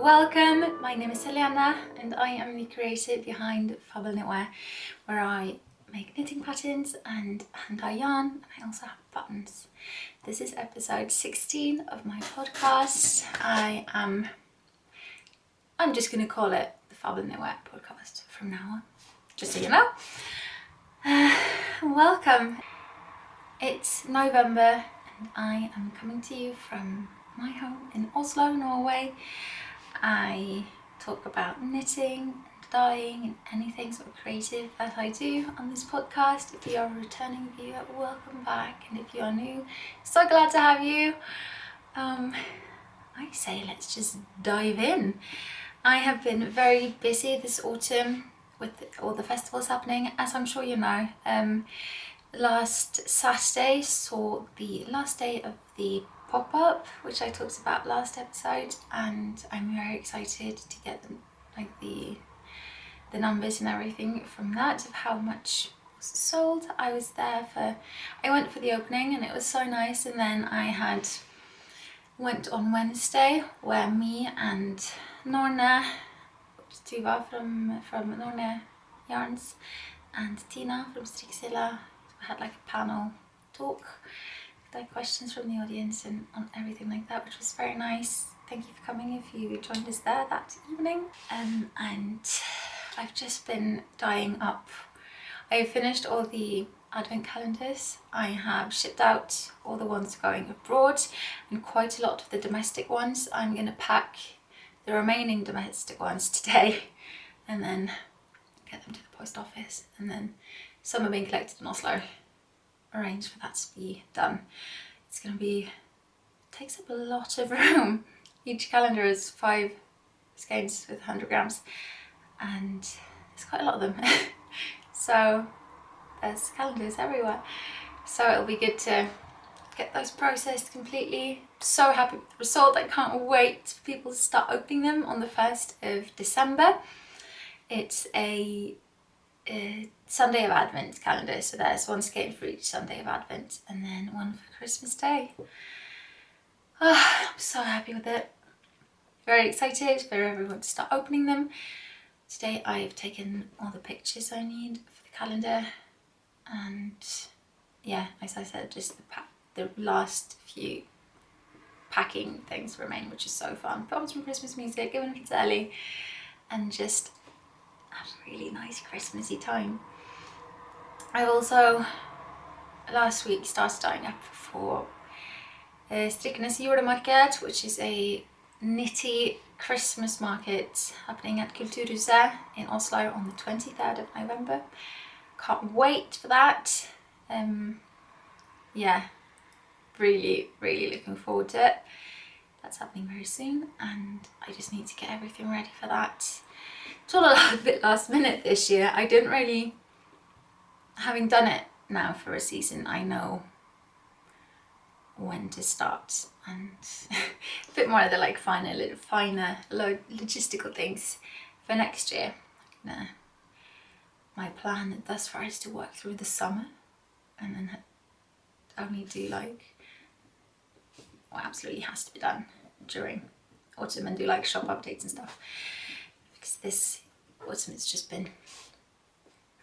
Welcome, my name is Helena and I am the creator behind Fabel Knitwear, where I make knitting patterns and hand dye yarn, and I also have buttons. This is episode 16 of my podcast. I'm just going to call it the Fabel Knitwear podcast from now on, just so you know. Welcome. It's November and I am coming to you from my home in Oslo, Norway. I talk about knitting and dyeing and anything sort of creative that I do on this podcast. If you are a returning viewer, welcome back, and if you are new, so glad to have you. I say let's just dive in. I have been very busy this autumn with all the festivals happening, as I'm sure you know. Last Saturday saw the last day of the pop-up, which I talked about last episode, and I'm very excited to get them, like the numbers and everything from that, of how much was sold. I went for the opening and it was so nice, and then I went on Wednesday where me and Norne, Tuva from Norne Yarns, and Tina from Striksilla had like a panel talk, like questions from the audience and on everything like that, which was very nice. Thank you for coming if you joined us there that evening. And I've just been dyeing up. I finished all the advent calendars. I have shipped out all the ones going abroad and quite a lot of the domestic ones. I'm going to pack the remaining domestic ones today and then get them to the post office, and then some are being collected in Oslo. Arrange for that to be done. It's going to be, takes up a lot of room. Each calendar is 5 skeins with 100 grams, and there's quite a lot of them. So there's calendars everywhere. So it'll be good to get those processed completely. So happy with the result. I can't wait for people to start opening them on the 1st of December. It's a Sunday of Advent calendar, so there's one skein for each Sunday of Advent and then one for Christmas Day. I'm so happy with it. Very excited for everyone to start opening them. Today I've taken all the pictures I need for the calendar, and yeah, as I said, just the last few packing things remain, which is so fun. Put on some Christmas music, even if it's early, and just have a really nice Christmassy time. I've also last week started dyeing up for Strikkenes julemarked, which is a knitty Christmas market happening at Kulturhuset in Oslo on the 23rd of November. Can't wait for that. Yeah, really looking forward to it. That's happening very soon, and I just need to get everything ready for that. It's all a bit last minute this year. I didn't really, having done it now for a season, I know when to start, and a bit more of the finer logistical things for next year. My plan thus far is to work through the summer and then only do what absolutely has to be done during autumn, and do shop updates and stuff. This autumn it's just been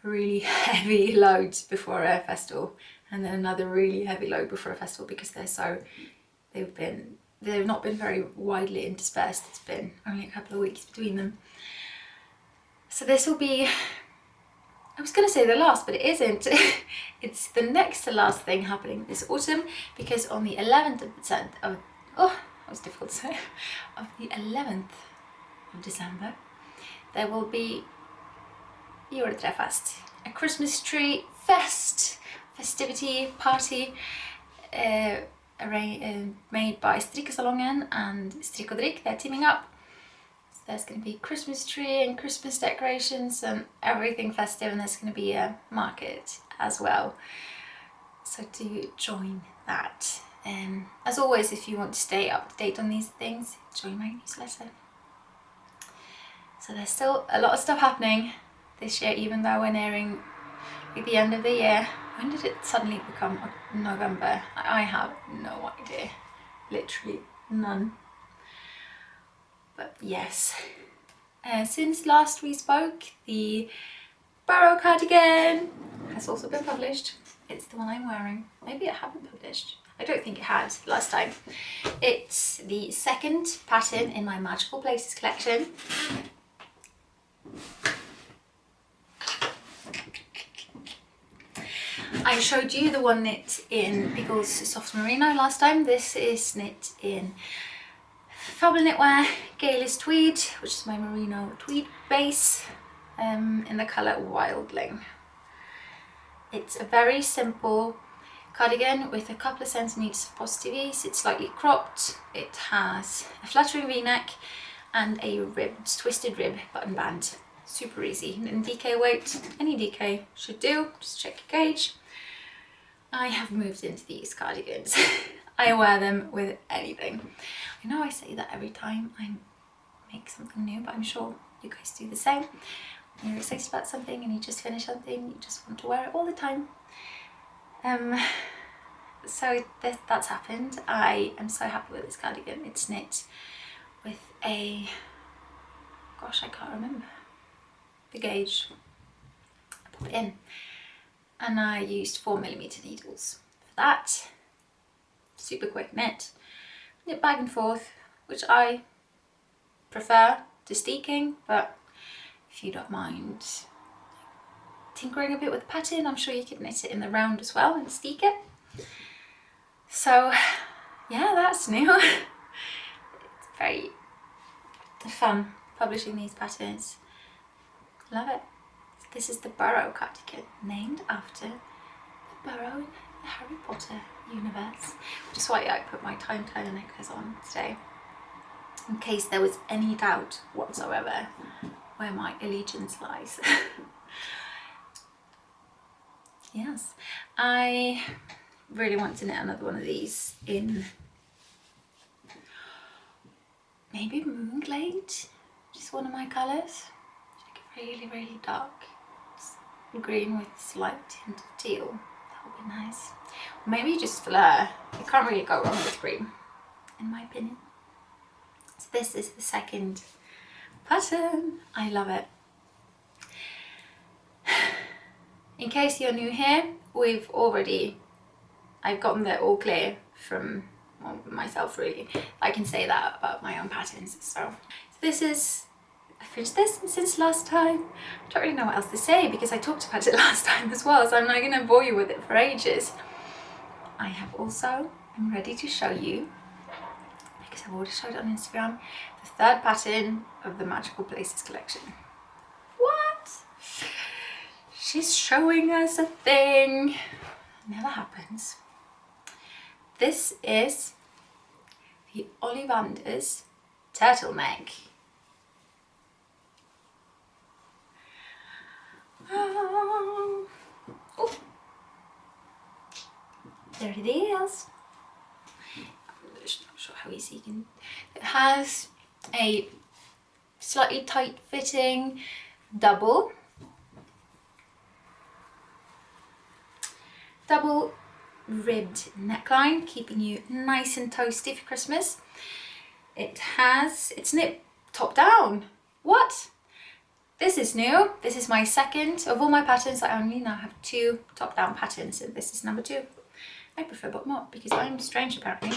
really heavy loads before a festival, and then another really heavy load before a festival, because they've not been very widely interspersed. It's been only a couple of weeks between them. So this will be, I was going to say the last, but it isn't. It's the next to last thing happening this autumn, because on the 11th of that was difficult to say, of the 11th of December, there will be Juleträffest, a Christmas tree festivity party made by Strikkesalongen and Strikk og Drikk. They're teaming up. So there's going to be Christmas tree and Christmas decorations and everything festive, and there's going to be a market as well. So do join that. As always, if you want to stay up to date on these things, join my newsletter. So there's still a lot of stuff happening this year, even though we're nearing the end of the year. When did it suddenly become November? I have no idea. Literally none. But yes, since last we spoke, the Burrow Cardigan has also been published. It's the one I'm wearing. Maybe it hadn't published. I don't think it had last time. It's the second pattern in my Magical Places collection. I showed you the one knit in Pickle's Soft Merino last time. This is knit in Fabel Knitwear Gayless Tweed, which is my merino tweed base, in the colour Wildling. It's a very simple cardigan with a couple of centimetres of positive ease. It's slightly cropped. It has a fluttering v-neck and a ribbed, twisted rib button band. Super easy. And DK weight, any DK should do. Just check your gauge. I have moved into these cardigans. I wear them with anything. I know I say that every time I make something new, but I'm sure you guys do the same. When you're excited about something and you just finish something, you just want to wear it all the time. So that's happened. I am so happy with this cardigan. It's knit with a, gosh, I can't remember the gauge. I put it in, and I used 4mm needles for that. Super quick knit back and forth, which I prefer to steeking, but if you don't mind tinkering a bit with the pattern, I'm sure you could knit it in the round as well and steek it. So yeah, that's new. It's very fun publishing these patterns. Love it. This is the Burrow Cardigan, named after the Burrow in the Harry Potter universe, which is why I put my time turner necklace on today, in case there was any doubt whatsoever where my allegiance lies. Yes, I really want to knit another one of these in maybe Moonglade, which is one of my colours. Like really, really dark green with slight hint of teal. That would be nice. Or maybe just fleur. You can't really go wrong with green, in my opinion. So this is the second pattern. I love it. In case you're new here, I've gotten the all clear from myself, really. I can say that about my own patterns. So this is, I finished this since last time. I don't really know what else to say because I talked about it last time as well, so I'm not going to bore you with it for ages. I have also, I'm ready to show you, because I've already showed it on Instagram, the third pattern of the Magical Places collection. What? She's showing us a thing. Never happens. This is the Ollivanders Turtleneck. Oh, there it is. I'm just not sure how easy you can. It has a slightly tight fitting double ribbed neckline, keeping you nice and toasty for Christmas. It's knit top down. What? This is new. This is my second of all my patterns. I only now have 2 top down patterns, and this is number 2. I prefer bottom up because I'm strange apparently.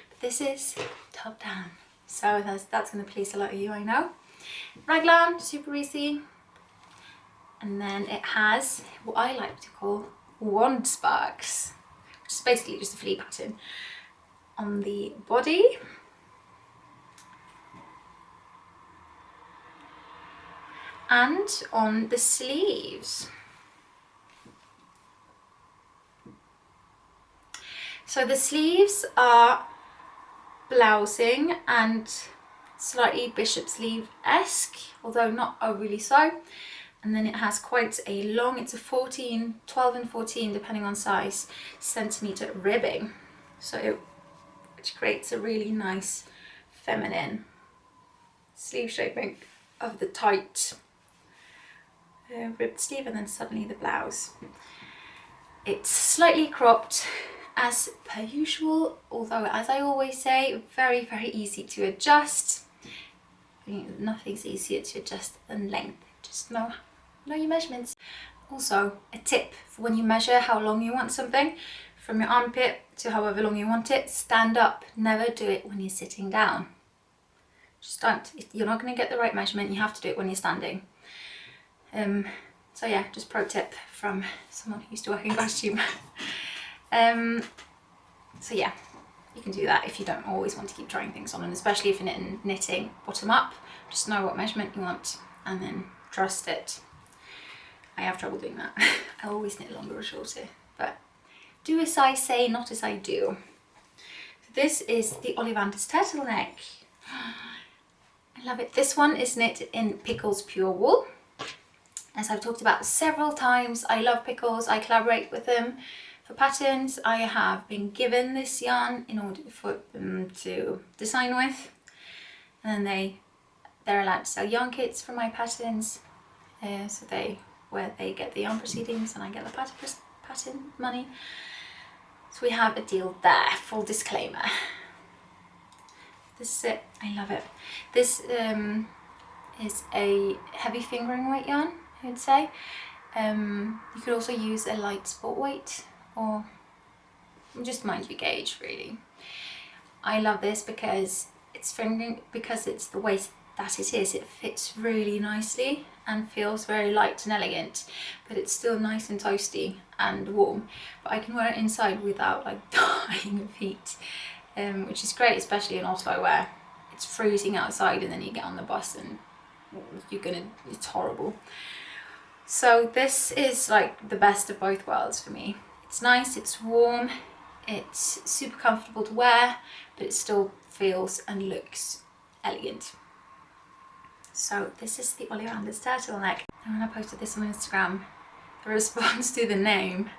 But this is top down. So that's going to please a lot of you, I know. Raglan, super easy. And then it has what I like to call wand sparks, which is basically just a flea pattern on the body. And on the sleeves. So the sleeves are blousing and slightly bishop sleeve-esque, although not overly so. And then it has quite a long, it's a 12 and 14, depending on size, centimetre ribbing. So which creates a really nice feminine sleeve shaping of the tight ribbed sleeve, and then suddenly the blouse. It's slightly cropped as per usual, although as I always say, very, very easy to adjust. Nothing's easier to adjust than length. Just know your measurements. Also, a tip for when you measure how long you want something, from your armpit to however long you want it, stand up. Never do it when you're sitting down. Just don't. If you're not going to get the right measurement, you have to do it when you're standing. So yeah, just pro tip from someone who used to work in costume. So yeah, you can do that if you don't always want to keep trying things on, and especially if you're knitting bottom up, just know what measurement you want and then trust it. I have trouble doing that. I always knit longer or shorter, but do as I say, not as I do. So this is the Ollivanders Turtleneck. I love it. This one is knit in Pickles Pure Wool. As I've talked about several times, I love Pickles. I collaborate with them for patterns. I have been given this yarn in order for them to design with, and then they're allowed to sell yarn kits for my patterns. So where they get the yarn proceedings and I get the pattern money. So we have a deal there. Full disclaimer. This is it. I love it. This is a heavy fingering weight yarn, I would say. You could also use a light sport weight, or just mind your gauge really. I love this because it's the way that it is. It fits really nicely and feels very light and elegant, but it's still nice and toasty and warm. But I can wear it inside without like dying of heat, which is great, especially in Oslo where it's freezing outside and then you get on the bus and it's horrible. So this is like the best of both worlds for me. It's nice, it's warm, it's super comfortable to wear, but it still feels and looks elegant. So this is the Ollivanders Turtleneck. And when I posted this on Instagram, the response to the name,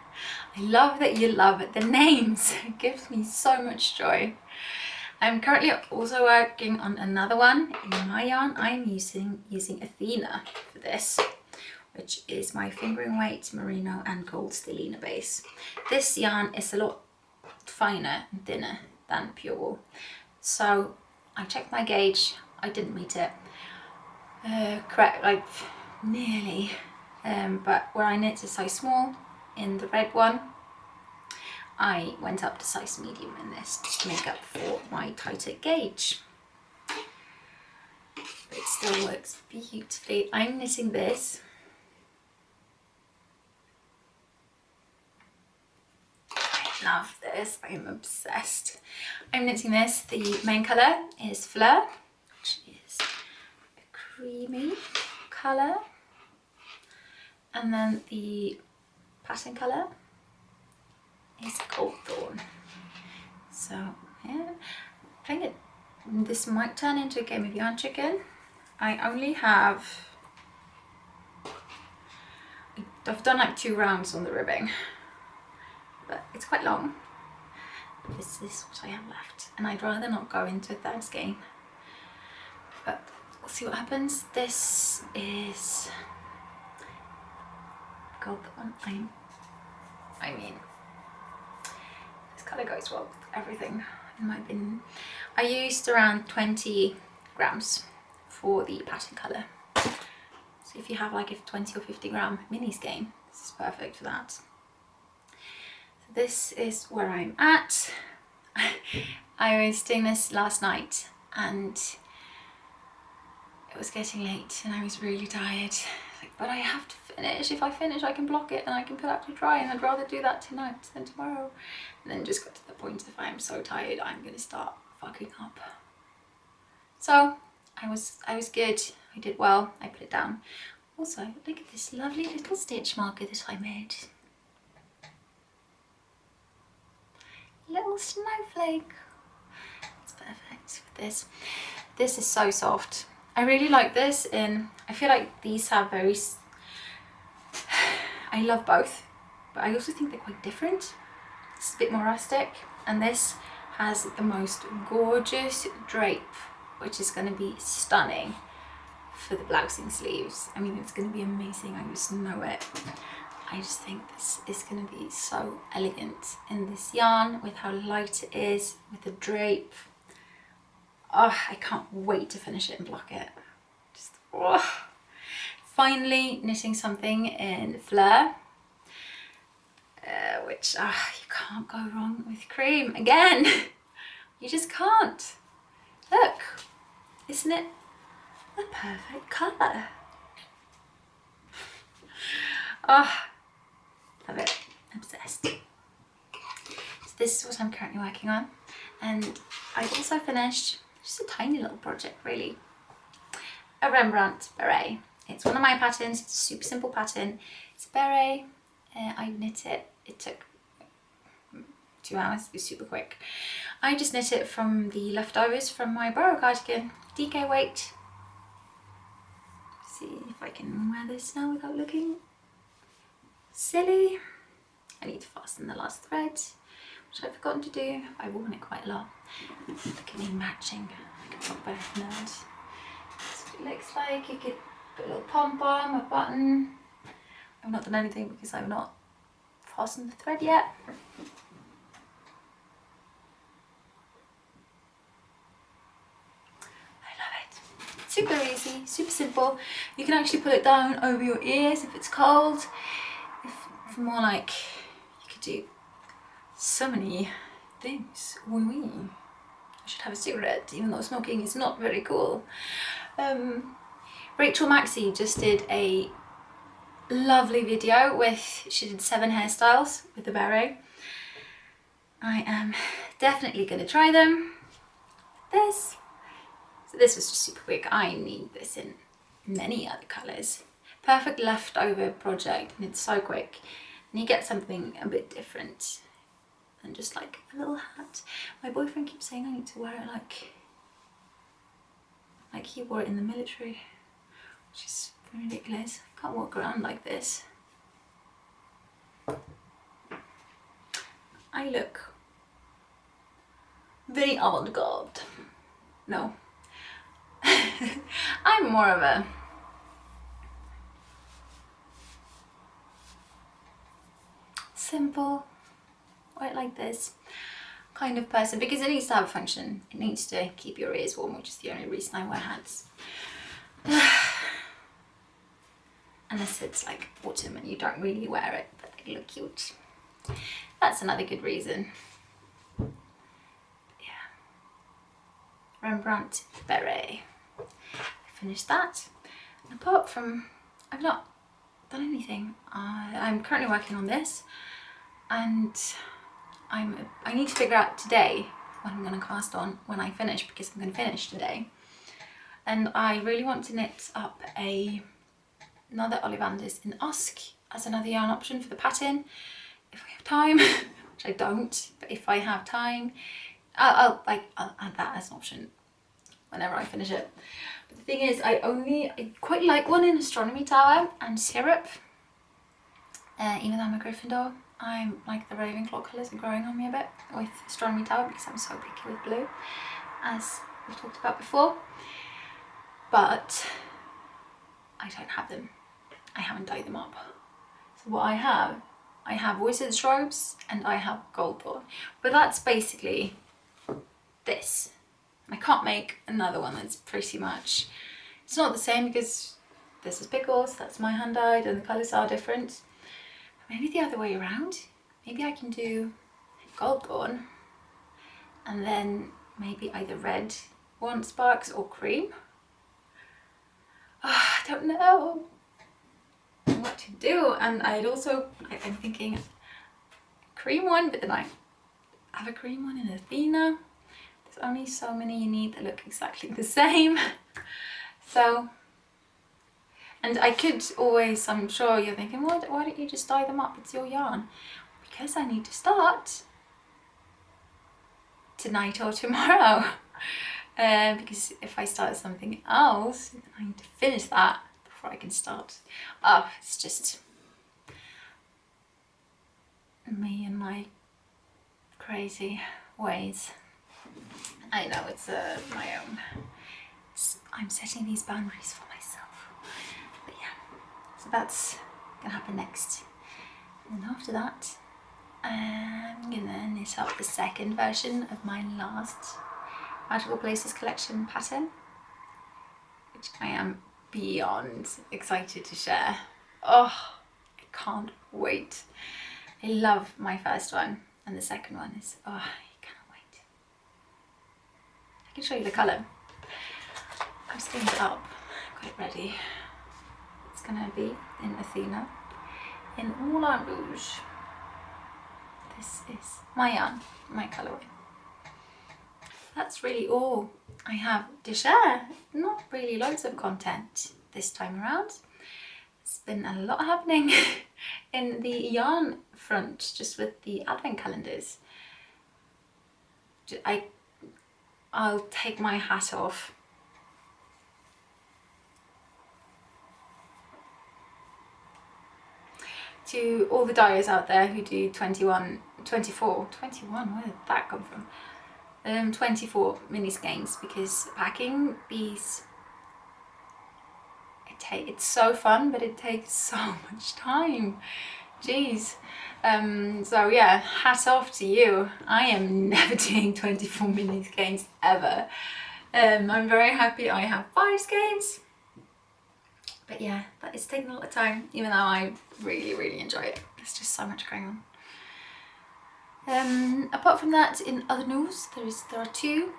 I love that you love the names. It gives me so much joy. I'm currently also working on another one in my yarn. I'm using Athena for this, which is my fingering weight merino and gold stellina base. This yarn is a lot finer and thinner than pure wool. So I checked my gauge, I didn't meet it. Correct, like nearly, but where I knit a size small in the red one, I went up to size medium in this to make up for my tighter gauge. But it still works beautifully. I'm knitting this. I love this, I'm obsessed. I'm knitting this. The main colour is Fleur, which is creamy colour, and then the pattern colour is Gold Thorn. So yeah, I think this might turn into a game of yarn chicken. I've done like 2 rounds on the ribbing, but it's quite long. This is what I have left, and I'd rather not go into a third skein, but we'll see what happens. This is Gold Thorn. I mean, this colour goes well with everything in my bin. I used around 20 grams for the pattern colour. So if you have like a 20 or 50 gram mini skein, this is perfect for that. So this is where I'm at. I was doing this last night and it was getting late and I was really tired. Like, but I have to finish. If I finish, I can block it and I can put it up to dry, and I'd rather do that tonight than tomorrow. And then just got to the point, if I am so tired, I'm gonna start fucking up. So I was good. I did well. I put it down. Also, look at this lovely little stitch marker that I made. Little snowflake. It's perfect with this. This is so soft. I really like this, and I feel like these have very, I love both, but I also think they're quite different. It's a bit more rustic, and this has the most gorgeous drape, which is going to be stunning for the blouse and sleeves. I mean, it's going to be amazing. I just know it. I just think this is going to be so elegant in this yarn with how light it is, with the drape. oh, I can't wait to finish it and block it. Just, oh. Finally knitting something in Fleur, which you can't go wrong with cream again. You just can't. Look, isn't it the perfect colour? Oh, love it, obsessed. So this is what I'm currently working on, and I also finished just a tiny little project really, a Rembrandt beret. It's one of my patterns. It's a super simple pattern. It's a beret. I knit it. It took 2 hours. It was super quick. I just knit it from the leftovers from my Burrow cardigan, DK weight. See if I can wear this now without looking silly. I need to fasten the last thread, which I've forgotten to do. I've worn it quite a lot. Look at me matching like a proper nerd. That's what it looks like. You could put a little pom-pom, a button. I've not done anything because I've not fastened the thread yet. I love it. Super easy, super simple. You can actually pull it down over your ears if it's cold. If more like, you could do so many things. Oui, oui. I should have a cigarette, even though smoking is not very cool. Rachel Maxey just did a lovely video with, she did 7 hairstyles with the beret. I am definitely going to try them. This. So this was just super quick. I need this in many other colours. Perfect leftover project, and it's so quick. And you get something a bit different than just like a little hat. My boyfriend keeps saying I need to wear it like he wore it in the military, which is ridiculous. I can't walk around like this. I look very avant-garde. No. I'm more of a simple, wear it like this kind of person, because it needs to have a function. It needs to keep your ears warm, which is the only reason I wear hats. Unless it's like autumn and you don't really wear it, but they look cute. That's another good reason. But yeah. Rembrandt beret. I finished that. And apart from, I've not done anything. I'm currently working on this, and I need to figure out today what I'm going to cast on when I finish, because I'm going to finish today. And I really want to knit up another Ollivanders in Usk as another yarn option for the pattern, if I have time, which I don't, but if I have time, I'll add that as an option whenever I finish it. But the thing is, I quite like one in Astronomy Tower and Syrup, even though I'm a Gryffindor. I'm like the Ravenclaw colours are growing on me a bit with Astronomy Tower because I'm so picky with blue, as we've talked about before. But I don't have them. I haven't dyed them up. So what I have Wizard's Robes and I have Goldthorn. But that's basically this. I can't make another one that's pretty much, it's not the same because this is Pickles, that's my hand dyed, and the colours are different. Maybe the other way around. Maybe I can do Goldthorn and then maybe either red one sparks or cream. I don't know what to do. And I'm thinking cream one, but then I have a cream one in Athena. There's only so many you need that look exactly the same. So, and I could always, I'm sure you're thinking, why don't you just dye them up? It's your yarn. Because I need to start tonight or tomorrow. Because if I start something else, I need to finish that before I can start. Oh, it's just me and my crazy ways. I know it's my own. I'm setting these boundaries for myself. But yeah, so that's gonna happen next. And then after that, I'm gonna knit up the second version of my last Magical Places collection pattern, which I am beyond excited to share. Oh, I can't wait. I love my first one, and the second one is, oh, I can't wait. I can show you the colour. I've steamed it up, got it ready. It's gonna be in Athena, in Moulin Rouge. This is my yarn, my colourway. That's really all I have to share. Not really loads of content this time around. There's been a lot happening in the yarn front, just with the advent calendars. I'll take my hat off. To all the dyers out there who do 21, where did that come from? 24 mini skeins, because packing these, it's so fun, but it takes so much time. Jeez. So yeah, hat off to you. I am never doing 24 mini skeins ever. I'm very happy I have 5 skeins. But yeah, that is taking a lot of time, even though I really enjoy it. There's just so much going on. Apart from that, in other news, there are 2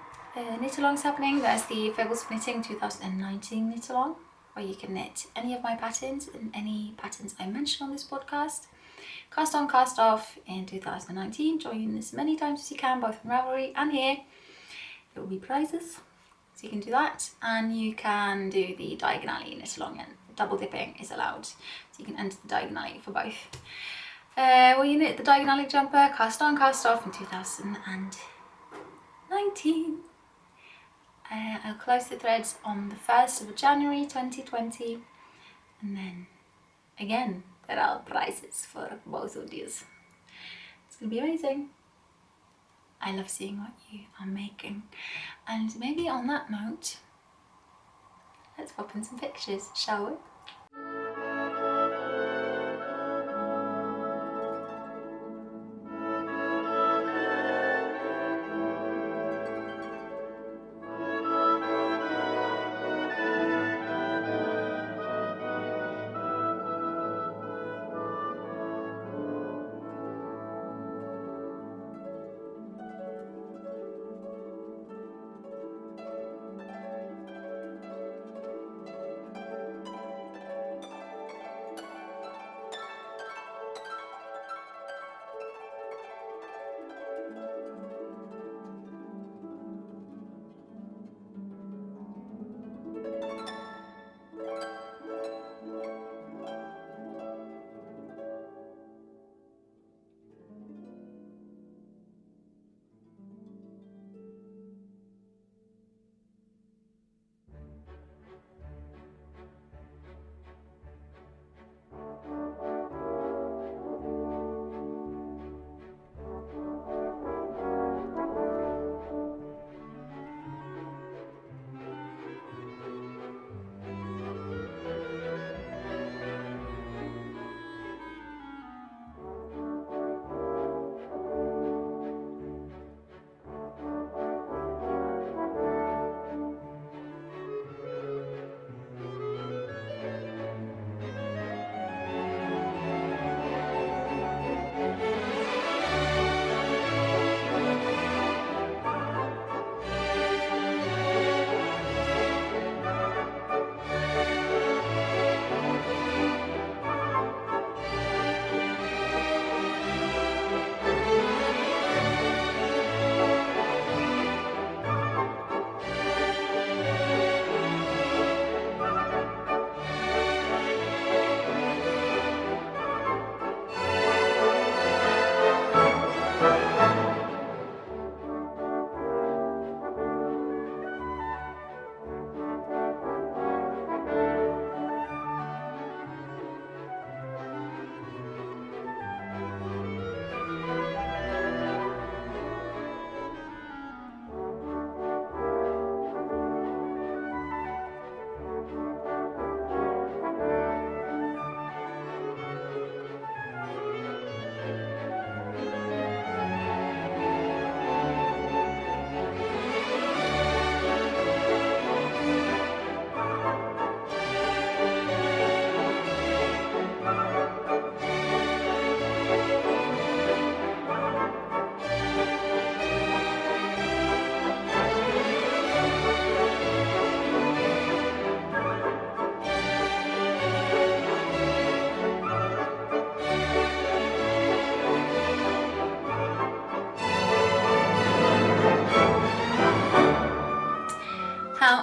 knit-alongs happening. There's the Fables of Knitting 2019 knit-along, where you can knit any of my patterns and any patterns I mention on this podcast. Cast on, cast off in 2019. Join as many times as you can, both in Ravelry and here. There will be prizes, so you can do that. And you can do the diagonally knit-along, and double dipping is allowed, so you can enter the diagonally for both. Well, you knit the diagonally jumper, cast on, cast off in 2019. I'll close the threads on the 1st of January 2020, and then again there are prizes for both of these. It's gonna be amazing. I love seeing what you are making, and maybe on that note, let's pop in some pictures, shall we?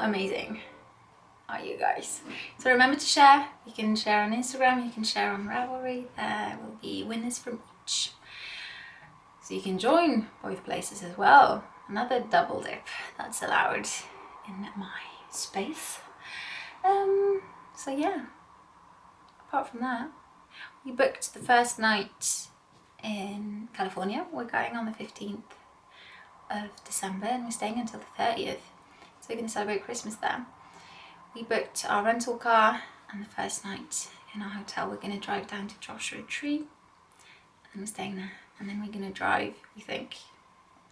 not amazing, are you guys? So remember to share. You can share on Instagram, you can share on Ravelry. There will be winners from each. So you can join both places as well. Another double dip that's allowed in my space. So yeah, apart from that, we booked the first night in California. We're going on the 15th of December and we're staying until the 30th. So we're going to celebrate Christmas there. We booked our rental car and the first night in our hotel we're going to drive down to Joshua Tree and we're staying there. And then we're going to drive, we think,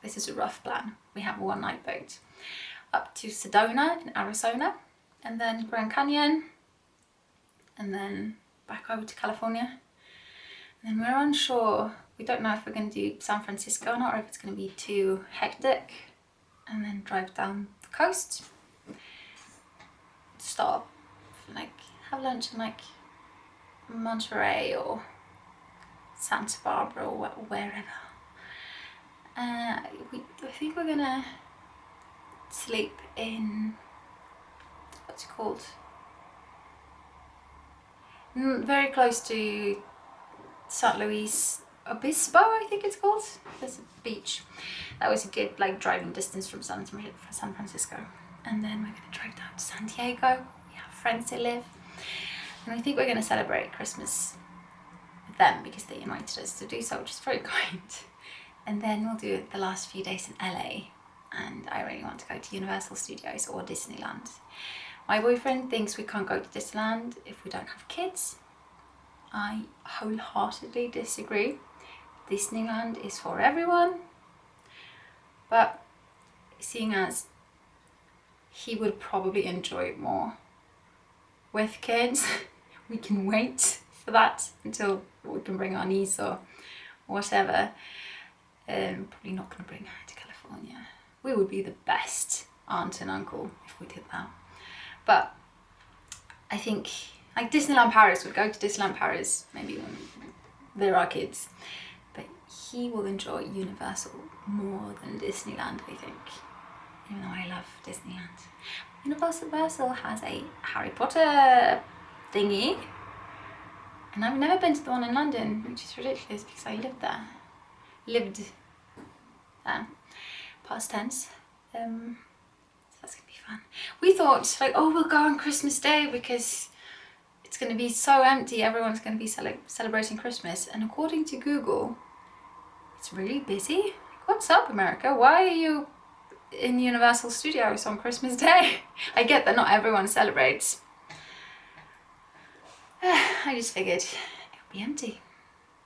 this is a rough plan, we have one night booked, up to Sedona in Arizona and then Grand Canyon and then back over to California. And then we're unsure, we don't know if we're going to do San Francisco or not, or if it's going to be too hectic, and then drive down the coast, stop, like have lunch in like Monterey or Santa Barbara or wherever. I think we're gonna sleep in, what's it called? Very close to St. Luis Obispo, I think it's called. There's a beach. That was a good like driving distance from San Francisco. And then we're gonna drive down to San Diego. We have friends who live. And we think we're gonna celebrate Christmas with them because they invited us to do so, which is very kind. And then we'll do the last few days in LA. And I really want to go to Universal Studios or Disneyland. My boyfriend thinks we can't go to Disneyland if we don't have kids. I wholeheartedly disagree. Disneyland is for everyone, but seeing as he would probably enjoy it more with kids, we can wait for that until we can bring our niece or whatever. Probably not going to bring her to California. We would be the best aunt and uncle if we did that. But I think like Disneyland Paris, would go to Disneyland Paris maybe when there are kids, but he will enjoy Universal more than Disneyland, I think, even though I love Disneyland. Universal has a Harry Potter thingy, and I've never been to the one in London, which is ridiculous because I lived there, past tense. So that's gonna be fun. We thought like, oh, we'll go on Christmas Day because it's going to be so empty, everyone's going to be celebrating Christmas, and according to Google, it's really busy. Like, what's up, America? Why are you in Universal Studios on Christmas Day? I get that not everyone celebrates. I just figured it would be empty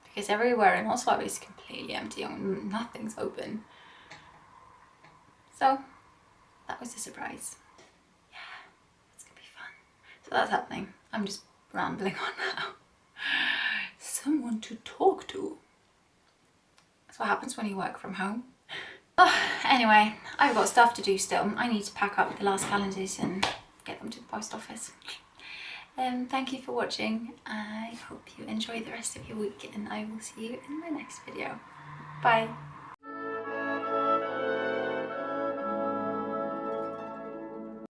because everywhere in Oslo is completely empty and nothing's open. So that was a surprise. Yeah, it's going to be fun. So that's happening. I'm just rambling on now. Someone to talk to. That's what happens when you work from home. Oh, anyway, I've got stuff to do still. I need to pack up the last calendars and get them to the post office. Thank you for watching. I hope you enjoy the rest of your week and I will see you in my next video. Bye.